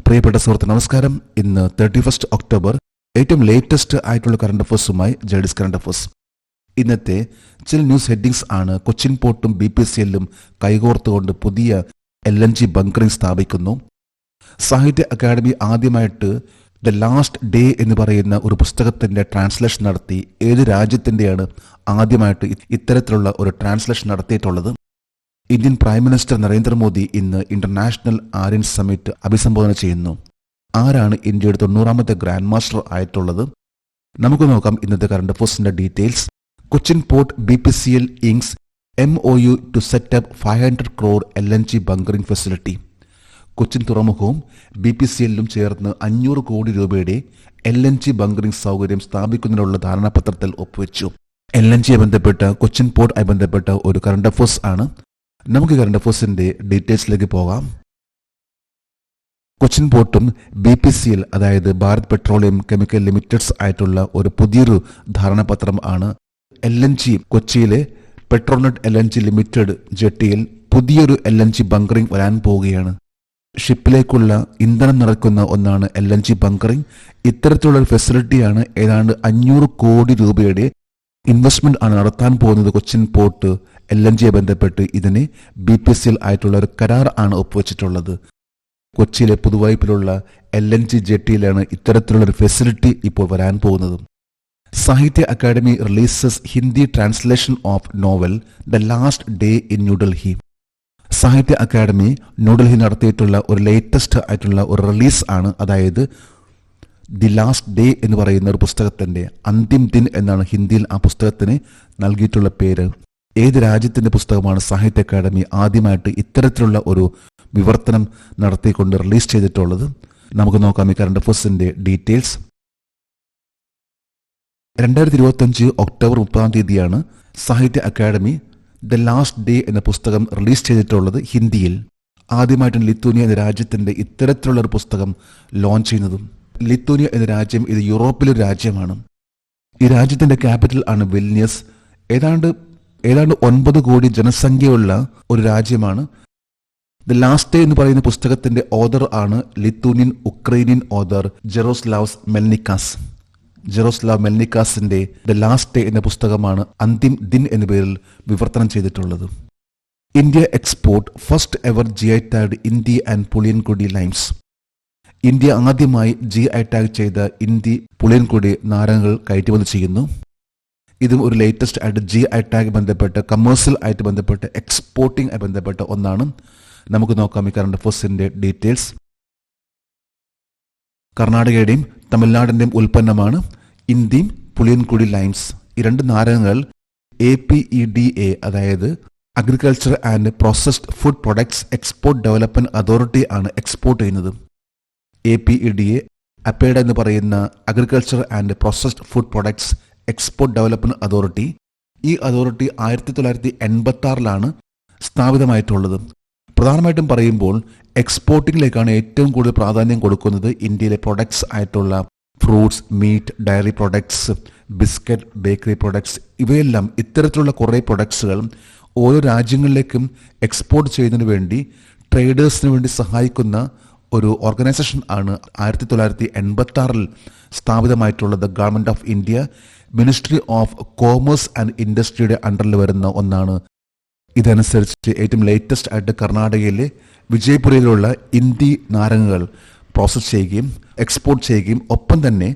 പ്രിയപ്പെട്ട സുഹൃത്ത് നമസ്കാരം. ഇന്ന് 31 ഒക്ടോബർ ഏറ്റവും ലേറ്റസ്റ്റ് ആയിട്ടുള്ള കറണ്ട് അഫേഴ്സുമായി ജേഡിസ് കറണ്ട് അഫേഴ്സ്. ഇന്നത്തെ ചില ന്യൂസ് ഹെഡിങ്സ് ആണ്. കൊച്ചിൻ പോർട്ടും BPCLും കൈകോർത്തുകൊണ്ട് പുതിയ LNG ബങ്കറിംഗ് സ്ഥാപിക്കുന്നു. സാഹിത്യ അക്കാദമി ആദ്യമായിട്ട് ദ ലാസ്റ്റ് ഡേ എന്ന് പറയുന്ന ഒരു പുസ്തകത്തിന്റെ ട്രാൻസ്ലേഷൻ നടത്തി. ഏത് രാജ്യത്തിന്റെയാണ് ആദ്യമായിട്ട് ഇത്തരത്തിലുള്ള ഒരു ട്രാൻസ്ലേഷൻ നടത്തിയിട്ടുള്ളത്? ഇന്ത്യൻ പ്രൈം മിനിസ്റ്റർ നരേന്ദ്രമോദി ഇന്ന് ഇന്റർനാഷണൽ ആര്യൻ സമ്മിറ്റ് അഭിസംബോധന ചെയ്യുന്നു. ആരാണ് ഇന്ത്യയുടെ 90ാമത്തെ ഗ്രാൻഡ് മാസ്റ്റർ ആയിട്ടുള്ളത്? നമുക്ക് നോക്കാം ഇന്നത്തെ കറണ്ട് അഫേഴ്സിന്റെ details. Cochin port BPCL inks MOU to set up 500 crore LNG bunkering facility. Cochin തുറമുഖവും BPCLും ചേർന്ന് 500 കോടി രൂപയുടെ LNG ബങ്കറിംഗ് സൗകര്യം സ്ഥാപിക്കുന്നതിനുള്ള ധാരണാപത്രത്തിൽ ഒപ്പുവെച്ചു. LNGയെ ബന്ധപ്പെട്ട കൊച്ചിൻ പോർട്ടുമായി ബന്ധപ്പെട്ട ഒരു കറണ്ട് അഫേഴ്സ് ആണ്. നമുക്ക് കറണ്ട് അഫേഴ്സിന്റെ ഡീറ്റെയിൽസിലേക്ക് പോകാം. കൊച്ചിൻ പോർട്ടും BPCL അതായത് ഭാരത് പെട്രോളിയം കെമിക്കൽ ലിമിറ്റഡ്സ് ആയിട്ടുള്ള ഒരു പുതിയൊരു ധാരണാപത്രം ആണ്. LNG കൊച്ചിയിലെ പെട്രോനെറ്റ് LNG ലിമിറ്റഡ് ജെട്ടിയിൽ പുതിയൊരു LNG ബങ്കറിംഗ് വരാൻ പോവുകയാണ്. ഷിപ്പിലേക്കുള്ള ഇന്ധനം നിറയ്ക്കുന്ന ഒന്നാണ് LNG ബങ്കറിംഗ്. ഇത്തരത്തിലുള്ള ഒരു ഫെസിലിറ്റിയാണ്. ഏതാണ്ട് 500 കോടി രൂപയുടെ ഇൻവെസ്റ്റ്മെന്റ് ആണ് നടത്താൻ പോകുന്നത് കൊച്ചിൻ പോർട്ട്. LNGയെ ബന്ധപ്പെട്ട് ഇതിന് BPCL ആയിട്ടുള്ള ഒരു കരാർ ആണ് ഒപ്പുവെച്ചിട്ടുള്ളത്. കൊച്ചിയിലെ പുതുവൈപ്പിലുള്ള LNG ജെട്ടിയിലാണ് ഇത്തരത്തിലുള്ള ഒരു ഫെസിലിറ്റി ഇപ്പോൾ വരാൻ പോകുന്നത്. Sahitya Akademi releases Hindi translation of novel the last day in New Delhi. Sahitya Akademi New Delhi നടത്തിയിട്ടുള്ള ഒരു ലേറ്റസ്റ്റ് ആയിട്ടുള്ള ഒരു റിലീസ് ആണ്. അതായത് ദി ലാസ്റ്റ് ഡേ എന്ന് പറയുന്ന ഒരു പുസ്തകത്തിന്റെ അന്തിം ദിൻ എന്നാണ് ഹിന്ദിയിൽ ആ പുസ്തകത്തിന് നൽകിയിട്ടുള്ള പേര്. ഏത് രാജ്യത്തിന്റെ പുസ്തകമാണ് സാഹിത്യ അക്കാദമി ആദ്യമായിട്ട് ഇത്തരത്തിലുള്ള ഒരു വിവർത്തനം നടത്തിക്കൊണ്ട് റിലീസ് ചെയ്തിട്ടുള്ളത്? നമുക്ക് നോക്കാം ഈ കറണ്ട് അഫേഴ്സിന്റെ ഡീറ്റെയിൽസ്. 2025 ഒക്ടോബർ 30 സാഹിത്യ അക്കാദമി ദ ലാസ്റ്റ് ഡേ എന്ന പുസ്തകം റിലീസ് ചെയ്തിട്ടുള്ളത് ഹിന്ദിയിൽ. ആദ്യമായിട്ടാണ് ലിത്വാനിയ എന്ന രാജ്യത്തിന്റെ ഇത്തരത്തിലുള്ള ഒരു പുസ്തകം ലോഞ്ച് ചെയ്യുന്നതും. ലിത്വാനിയ എന്ന രാജ്യം ഇത് യൂറോപ്പിലെ ഒരു രാജ്യമാണ്. ഈ രാജ്യത്തിന്റെ ക്യാപിറ്റൽ ആണ് വിൽനിയസ്. ഏതാണ്ട് 9 കോടി ജനസംഖ്യയുള്ള ഒരു രാജ്യമാണ്. ദ ലാസ്റ്റ് ഡേ എന്ന് പറയുന്ന പുസ്തകത്തിന്റെ ഓഥർ ആണ് ലിത്വാനിയൻ ഉക്രൈനിയൻ ഓഥർ ജെറോസ്ലാവ് മെൽനിക്കാസിന്റെ ദ ലാസ്റ്റ് ഡേ എന്ന പുസ്തകമാണ് അന്തിം ദിൻ എന്ന പേരിൽ വിവർത്തനം ചെയ്തിട്ടുള്ളത്. India export first ever GI tagged Indi and Puliyankudi limes. India ആദ്യമായി GI ടാഗ് ചെയ്ത ഇന്ത്യ പുളിയൻകുടി നാരകങ്ങൾ കയറ്റുമതി ചെയ്യുന്നു. ഇതും ഒരു ലേറ്റസ്റ്റ് ആയിട്ട് GI ടാഗ് ബന്ധപ്പെട്ട് കമേഴ്സ്യൽ ആയിട്ട് ബന്ധപ്പെട്ട് എക്സ്പോർട്ടിംഗ് ആയി ബന്ധപ്പെട്ട ഒന്നാണ്. നമുക്ക് നോക്കാം ഈ കറണ്ട് അഫേഴ്സിന്റെ ഡീറ്റെയിൽസ്. കർണാടകയുടെയും തമിഴ്നാടിന്റെയും ഉൽപ്പന്നമാണ് ഇന്ത്യയും പുളിയൻകുടി ലൈംസ്. ഈ രണ്ട് നാരകങ്ങൾ APEDA അതായത് agriculture and processed food products export development authority ആണ് എക്സ്പോർട്ട് ചെയ്യുന്നത്. APEDA അപ്പേഡ എന്ന് പറയുന്ന agriculture and processed food products export development authority. ഈ അതോറിറ്റി 1986 സ്ഥാപിതമായിട്ടുള്ളത്. പ്രധാനമായിട്ടും പറയുമ്പോൾ എക്സ്പോർട്ടിംഗിലേക്കാണ് ഏറ്റവും കൂടുതൽ പ്രാധാന്യം കൊടുക്കുന്നത്. ഇന്ത്യയിലെ പ്രൊഡക്ട്സ് ആയിട്ടുള്ള fruits, meat, dairy products, biscuit, bakery products ഇവയെല്ലാം ഇത്തരത്തിലുള്ള കുറേ പ്രൊഡക്ട്സുകൾ ഓരോ രാജ്യങ്ങളിലേക്കും എക്സ്പോർട്ട് ചെയ്യുന്നതിന് വേണ്ടി ട്രേഡേഴ്സിന് വേണ്ടി സഹായിക്കുന്ന ഒരു ഓർഗനൈസേഷൻ ആണ് 1986 സ്ഥാപിതമായിട്ടുള്ളത്. Government of India ministry of commerce and ഇൻഡസ്ട്രിയുടെ അണ്ടറിൽ വരുന്ന ഒന്നാണ്. ഇതനുസരിച്ച് ഏറ്റവും ലേറ്റസ്റ്റ് ആയിട്ട് കർണാടകയിലെ വിജയപുരയിലുള്ള ഇന്ത്യ നാരങ്ങകൾ പ്രോസസ് ചെയ്യുകയും എക്സ്പോർട്ട് ചെയ്യുകയും ഒപ്പം തന്നെ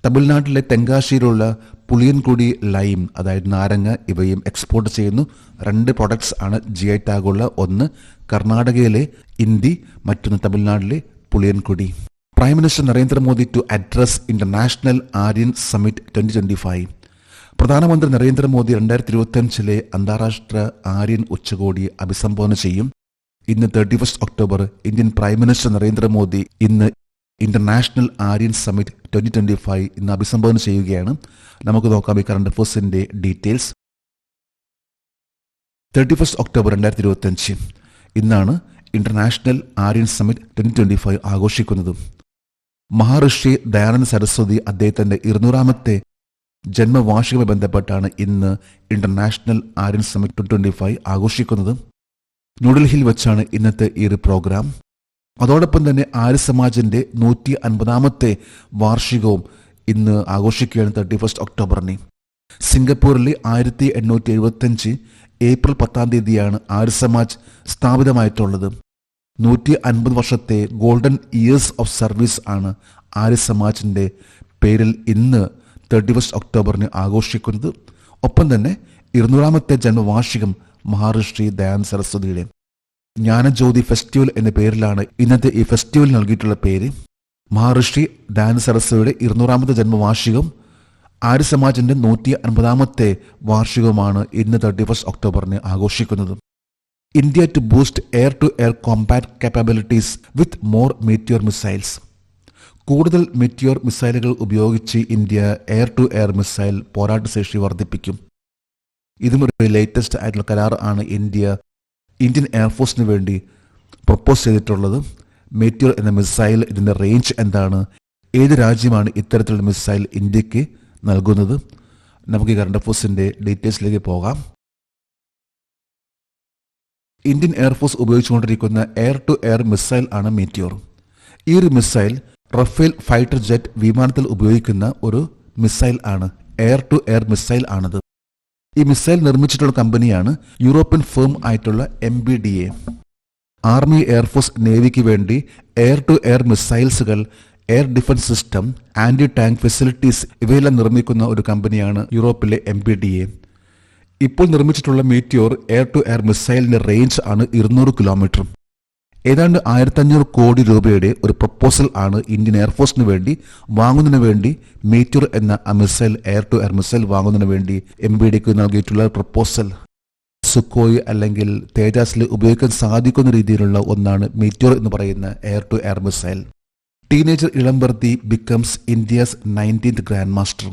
തമിഴ്നാട്ടിലെ തെങ്കാശിയിലുള്ള പുളിയൻകുടി ലൈം അതായത് നാരങ്ങ ഇവയും എക്സ്പോർട്ട് ചെയ്യുന്നു. 2 പ്രൊഡക്ട്സ് ആണ് GI ടാഗുള്ള. ഒന്ന് കർണാടകയിലെ ഇന്ത്യ, മറ്റൊന്ന് തമിഴ്നാട്ടിലെ Puliyankudi. Prime minister Narendra Modi to address international Aryan summit 2025. പ്രധാനമന്ത്രി നരേന്ദ്രമോദി 2025 അന്താരാഷ്ട്ര ആര്യൻ ഉച്ചകോടി അഭിസംബോധന ചെയ്യും. ഇന്ന് 31 October Indian prime minister Narendra Modi ഇന്ന് ഇന്റർനാഷണൽ ആര്യൻ സമ്മിറ്റ് 2025 ഇന്ന് അഭിസംബോധന ചെയ്യുകയാണ്. നമുക്ക് നോക്കാം ഈ കറണ്ട് അഫേഴ്സിന്റെ ഡീറ്റെയിൽസ്. 31 ഒക്ടോബർ 2025 ഇന്നാണ് ഇന്റർനാഷണൽ ആര്യൻ സമ്മിറ്റ് 2025 ആഘോഷിക്കുന്നത്. മഹാഋഷി ദയാനന്ദ സരസ്വതി അദ്ദേഹത്തിന്റെ 200ാമത്തെ ജന്മവാർഷികവുമായി ബന്ധപ്പെട്ടാണ് ഇന്ന് ഇന്റർനാഷണൽ ആര്യൻ സമ്മിറ്റ് 2025 ആഘോഷിക്കുന്നത്. ന്യൂഡൽഹിയിൽ വെച്ചാണ് ഇന്നത്തെ ഈ ഒരു പ്രോഗ്രാം. അതോടൊപ്പം തന്നെ ആര്യ സമാജിന്റെ 150ാമത്തെ വാർഷികവും ഇന്ന് ആഘോഷിക്കുകയാണ് 31 ഒക്ടോബറിന്. സിംഗപ്പൂരിലെ 1875 ഏപ്രിൽ 10 തീയതിയാണ് ആര്യ സമാജ് സ്ഥാപിതമായിട്ടുള്ളത്. 150 വർഷത്തെ ഗോൾഡൻ ഇയേഴ്സ് ഓഫ് സർവീസ് ആണ് ആര്യ സമാജിന്റെ പേരിൽ ഇന്ന് 31 ഒക്ടോബറിന് ആഘോഷിക്കുന്നത്. ഒപ്പം തന്നെ 200ാമത്തെ ജന്മവാർഷികം മഹാഋഷി ദയാനന്ദ സരസ്വതിയുടെ ജ്ഞാനജ്യോതി ഫെസ്റ്റിവൽ എന്ന പേരിലാണ് ഇന്നത്തെ ഈ ഫെസ്റ്റിവൽ നൽകിയിട്ടുള്ള പേര്. മഹാഋഷി ദയാനന്ദ സരസ്വതിയുടെ 200ാമത്തെ ജന്മവാർഷികം ആര്യ സമാജിന്റെ 150ാമത്തെ വാർഷികവുമാണ് ഇന്ന് 31 ഒക്ടോബറിന് ആഘോഷിക്കുന്നത്. India to boost air to air combat capabilities with more Meteor missiles. കൂടുതൽ മെറ്റിയോർ മിസൈലുകൾ ഉപയോഗിച്ച് India air to air missile പോരാട്ടശേഷി വർദ്ധിപ്പിക്കും. ഇതും ഒരു ലേറ്റസ്റ്റ് ആയിട്ടുള്ള കരാർ ആണ് ഇന്ത്യൻ എയർഫോഴ്സിന് വേണ്ടി പ്രപ്പോസ് ചെയ്തിട്ടുള്ളത്. മെറ്റിയോർ എന്ന മിസൈൽ, ഇതിൻ്റെ റേഞ്ച് എന്താണ്, ഏത് രാജ്യമാണ് ഇത്തരത്തിലുള്ള മിസൈൽ ഇന്ത്യക്ക് നൽകുന്നത്? നമുക്ക് ഈ കറണ്ട് അഫയേഴ്സിൻ്റെ ഡീറ്റെയിൽസിലേക്ക് പോകാം. ഇന്ത്യൻ എയർഫോഴ്സ് ഉപയോഗിച്ചുകൊണ്ടിരിക്കുന്ന എയർ ടു എയർ മിസൈൽ ആണ് മെറ്റിയോർ. ഈ ഒരു മിസൈൽ റഫേൽ ഫൈറ്റർ ജെറ്റ് വിമാനത്തിൽ ഉപയോഗിക്കുന്ന ഒരു മിസൈൽ ആണ്. എയർ ടു എയർ മിസൈൽ ആണത്. ഈ മിസൈൽ നിർമ്മിച്ചിട്ടുള്ള കമ്പനിയാണ് യൂറോപ്യൻ ഫേം ആയിട്ടുള്ള MBDA. ആർമി, എയർഫോഴ്സ്, നേവിക്ക് വേണ്ടി എയർ ടു എയർ മിസൈൽസുകൾ, air defence system, anti tank facilities ഇവയെല്ലാം നിർമ്മിക്കുന്ന ഒരു കമ്പനിയാണ് യൂറോപ്പിലെ MBDA. ഇപ്പോൾ നിർമ്മിച്ചിട്ടുള്ള മീറ്റിയോർ എയർ ടു എയർ മിസൈലിന്റെ റേഞ്ച് ആണ് 200 കിലോമീറ്റർ. ഏതാണ്ട് 1500 കോടി രൂപയുടെ ഒരു പ്രപ്പോസൽ ആണ് ഇന്ത്യൻ എയർഫോഴ്സിന് വേണ്ടി വാങ്ങുന്നതിന് വേണ്ടി മീറ്റിയോർ എന്ന missile, air to air missile വാങ്ങുന്നതിന് വേണ്ടി MBDക്ക് നൽകിയിട്ടുള്ള പ്രപ്പോസൽ. സുക്കോയ് അല്ലെങ്കിൽ തേജാസിൽ ഉപയോഗിക്കാൻ സാധിക്കുന്ന രീതിയിലുള്ള ഒന്നാണ് മീറ്റിയോർ എന്ന് പറയുന്ന air to air missile. Teenager Ilamparthi becomes India's 19th grand master.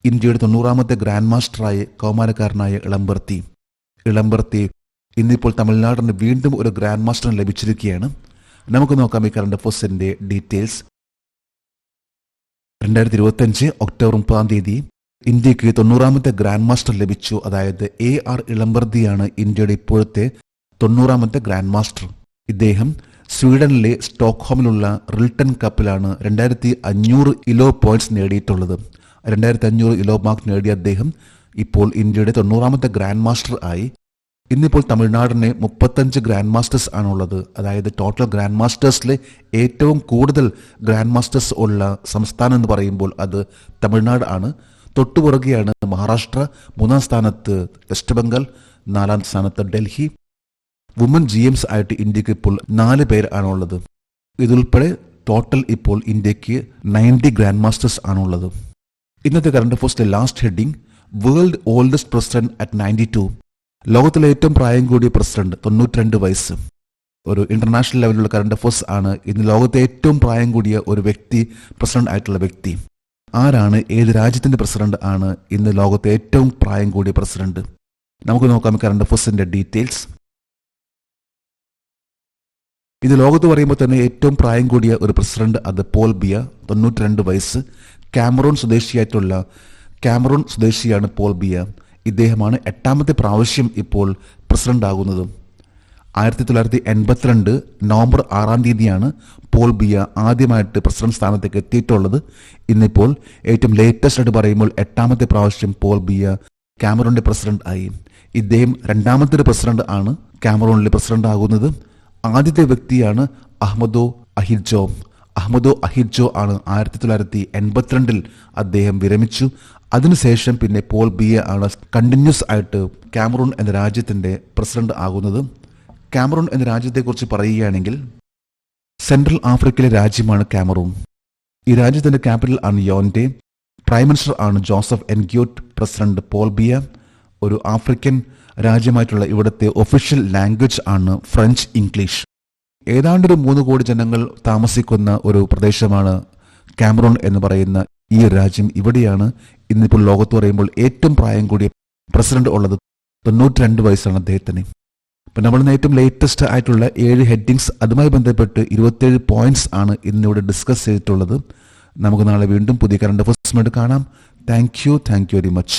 ഇന്ത്യയുടെ 90ാമത്തെ ഗ്രാൻഡ് മാസ്റ്ററായി കൗമാരക്കാരനായ ഇളംബർത്തി ഇന്നിപ്പോൾ തമിഴ്നാടിന് വീണ്ടും ഒരു ഗ്രാൻഡ് മാസ്റ്റർ ലഭിച്ചിരിക്കുകയാണ്. നമുക്ക് നോക്കാം ഈ കറണ്ട് അഫയേഴ്സിന്റെ ഡീറ്റെയിൽസ്. 2025 ഒക്ടോബർ 30 തീയതി ഇന്ത്യക്ക് 90ാമത്തെ ഗ്രാൻഡ് മാസ്റ്റർ ലഭിച്ചു. അതായത് AR ഇളംബർത്തിയാണ് ഇന്ത്യയുടെ ഇപ്പോഴത്തെ 90ാമത്തെ ഗ്രാൻഡ് മാസ്റ്റർ. ഇദ്ദേഹം സ്വീഡനിലെ സ്റ്റോക്ക്ഹോമിലുള്ള റിൽട്ടൺ കപ്പിലാണ് 2500 ഇലോ പോയിന്റ്സ് നേടിയിട്ടുള്ളത്. 2500 ഇലോ മാർക്ക് നേടിയ അദ്ദേഹം ഇപ്പോൾ ഇന്ത്യയുടെ 90ാമത്തെ ഗ്രാൻഡ് മാസ്റ്റർ ആയി. ഇന്നിപ്പോൾ തമിഴ്നാടിന് 35 ഗ്രാൻഡ് മാസ്റ്റേഴ്സ് ആണുള്ളത്. അതായത് ടോട്ടൽ ഗ്രാൻഡ് മാസ്റ്റേഴ്സിലെ ഏറ്റവും കൂടുതൽ ഗ്രാൻഡ് മാസ്റ്റേഴ്സ് ഉള്ള സംസ്ഥാനം എന്ന് പറയുമ്പോൾ അത് തമിഴ്നാട് ആണ്. തൊട്ടുപുറകെയാണ് മഹാരാഷ്ട്ര, 3ാം സ്ഥാനത്ത് വെസ്റ്റ് ബംഗാൾ, 4ാം സ്ഥാനത്ത് ഡൽഹി. വുമൻ GMs ആയിട്ട് ഇന്ത്യക്ക് ഇപ്പോൾ 4 പേർ ആണുള്ളത്. ഇതുൾപ്പെടെ ടോട്ടൽ ഇപ്പോൾ ഇന്ത്യക്ക് 90 ഗ്രാൻഡ് മാസ്റ്റേഴ്സ് ആണുള്ളത്. ഇന്നത്തെ കറണ്ട് അഫയേഴ്സിലെ last heading, world oldest president at 92. ലോകത്തിലെ ഏറ്റവും പ്രായം കൂടിയ പ്രസിഡന്റ് 92 വയസ്സ്. ഒരു ഇന്റർനാഷണൽ ലെവലിലുള്ള കറണ്ട് അഫയേഴ്സ് ആണ്. ഇന്ന് ലോകത്തെ ഏറ്റവും പ്രായം കൂടിയ ഒരു വ്യക്തി, പ്രസിഡന്റ് ആയിട്ടുള്ള വ്യക്തി ആരാണ്? ഏത് രാജ്യത്തിന്റെ പ്രസിഡന്റ് ആണ് ഇന്ന് ലോകത്തെ ഏറ്റവും പ്രായം കൂടിയ പ്രസിഡന്റ്? നമുക്ക് നോക്കാം കറണ്ട് അഫയേഴ്സിന്റെ ഡീറ്റെയിൽസ്. ഇത് ലോകത്ത് പറയുമ്പോൾ തന്നെ ഏറ്റവും പ്രായം കൂടിയ ഒരു പ്രസിഡന്റ് അത് പോൾ ബിയ, 92 വയസ്സ്. കാമറൂൺ സ്വദേശിയാണ് പോൾ ബിയ. ഇദ്ദേഹമാണ് 8ാമത്തെ പ്രാവശ്യം ഇപ്പോൾ പ്രസിഡന്റ് ആകുന്നത്. 1982 നവംബർ 6 തീയതിയാണ് പോൾ ബിയ ആദ്യമായിട്ട് പ്രസിഡന്റ് സ്ഥാനത്തേക്ക് എത്തിയിട്ടുള്ളത്. ഇന്നിപ്പോൾ ഏറ്റവും ലേറ്റസ്റ്റ് ആയിട്ട് പറയുമ്പോൾ 8ാമത്തെ പ്രാവശ്യം പോൾ ബിയ കാമറൂണിന്റെ പ്രസിഡന്റ് ആയി. ഇദ്ദേഹം 2ാമത്തെ പ്രസിഡന്റ് ആണ് കാമറൂണിലെ പ്രസിഡന്റ് ആകുന്നത്. ആദ്യത്തെ വ്യക്തിയാണ് അഹ്മദോ അഹിഡ്ജോ ആണ്. 1982 അദ്ദേഹം വിരമിച്ചു. അതിനുശേഷം പിന്നെ പോൾ ബിയ ആണ് കണ്ടിന്യൂസ് ആയിട്ട് കാമറൂൺ എന്ന രാജ്യത്തിന്റെ പ്രസിഡന്റ് ആകുന്നത്. കാമറൂൺ എന്ന രാജ്യത്തെക്കുറിച്ച് പറയുകയാണെങ്കിൽ സെൻട്രൽ ആഫ്രിക്കയിലെ രാജ്യമാണ് കാമറൂൺ. ഈ രാജ്യത്തിന്റെ ക്യാപിറ്റൽ ആണ് യോൻഡെ. പ്രൈം മിനിസ്റ്റർ ആണ് Joseph Ngute. President Paul Biya. ഒരു ആഫ്രിക്കൻ രാജ്യമായിട്ടുള്ള ഇവിടുത്തെ ഒഫീഷ്യൽ ലാംഗ്വേജ് ആണ് ഫ്രഞ്ച്, ഇംഗ്ലീഷ്. ഏതാണ്ടൊരു 3 കോടി ജനങ്ങൾ താമസിക്കുന്ന ഒരു പ്രദേശമാണ് കാമറൂൺ എന്ന് പറയുന്ന ഈ രാജ്യം. ഇവിടെയാണ് ഇന്നിപ്പോൾ ലോകത്ത് പറയുമ്പോൾ ഏറ്റവും പ്രായം കൂടിയ പ്രസിഡന്റ് ഉള്ളത്. 92 വയസ്സാണ് അദ്ദേഹത്തിന്. അപ്പം നമ്മൾ ഏറ്റവും ലേറ്റസ്റ്റ് ആയിട്ടുള്ള 7 ഹെഡിങ്സ്, അതുമായി ബന്ധപ്പെട്ട് 27 പോയിന്റ്സ് ആണ് ഇന്നിവിടെ ഡിസ്കസ് ചെയ്തിട്ടുള്ളത്. നമുക്ക് നാളെ വീണ്ടും പുതിയ കറണ്ട് അഫയേഴ്സുമായിട്ട് കാണാം. Thank you very much.